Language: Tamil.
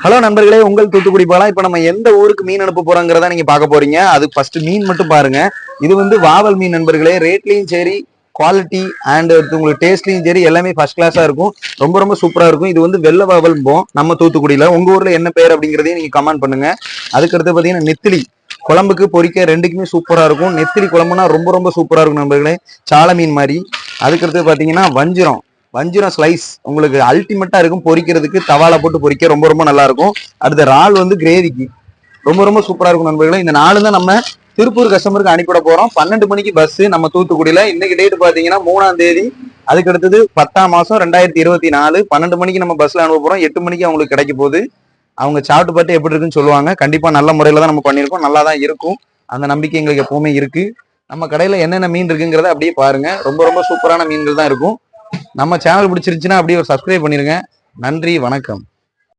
ஹலோ நண்பர்களே, உங்கள் தூத்துக்குடி போலாம். இப்ப நம்ம எந்த ஊருக்கு மீன் அனுப்ப போறோங்கிறத நீங்க பார்க்க போறீங்க. அது ஃபர்ஸ்ட் மீன் மட்டும் பாருங்க. இது வந்து வாவல் மீன் நண்பர்களே. ரேட்லயும் சரி, குவாலிட்டி அண்ட் உங்களுக்கு டேஸ்ட்லயும் சரி எல்லாமே ஃபர்ஸ்ட் கிளாஸா இருக்கும். ரொம்ப ரொம்ப சூப்பரா இருக்கும். இது வந்து வெள்ளை வாவல் நம்ம தூத்துக்குடியில. உங்க ஊர்ல என்ன பேர் அப்படிங்கிறதையும் நீங்க கமெண்ட் பண்ணுங்க. அதுக்கடுத்து பாத்தீங்கன்னா நெத்திலி குழம்புக்கு பொரிக்க ரெண்டுக்குமே சூப்பரா இருக்கும். நெத்திலி குழம்புனா ரொம்ப ரொம்ப சூப்பரா இருக்கும் நண்பர்களே, சால மீன் மாதிரி. அதுக்கடுத்து பாத்தீங்கன்னா வஞ்சிரம் வஞ்சிரம் ஸ்லைஸ் உங்களுக்கு அல்டிமேட்டா இருக்கும். பொரிக்கிறதுக்கு தவால போட்டு பொரிக்க ரொம்ப ரொம்ப நல்லா இருக்கும். அடுத்த இறால் வந்து கிரேவிக்கு ரொம்ப ரொம்ப சூப்பரா இருக்கும் நண்பர்களே. இந்த நாலு தான் நம்ம திருப்பூர் கஸ்டமருக்கு அனுப்பிட போறோம். 12 மணிக்கு பஸ் நம்ம தூத்துக்குடியில. இன்னைக்கு டேட் பாத்தீங்கன்னா 3ஆம் தேதி. அதுக்கு அடுத்தது 10ஆம் மாசம் 2024 12 மணிக்கு நம்ம பஸ்ல அனுப்ப போறோம். 8 மணிக்கு அவங்களுக்கு கிடைக்க போகுது. அவங்க சாப்பிட்டு பார்த்து எப்படி இருக்குன்னு சொல்லுவாங்க. கண்டிப்பா நல்ல முறையில தான் நம்ம பண்ணியிருக்கோம். நல்லா தான் இருக்கும். அந்த நம்பிக்கை எங்களுக்கு எப்பவுமே இருக்கு. நம்ம கடையில என்னென்ன மீன் இருக்குங்கிறத அப்படியே பாருங்க. ரொம்ப ரொம்ப சூப்பரான மீன்கள் தான் இருக்கும். நம்ம சேனல் பிடிச்சிருச்சுன்னா அப்படியே ஒரு சப்ஸ்கிரைப் பண்ணிருங்க. நன்றி, வணக்கம்.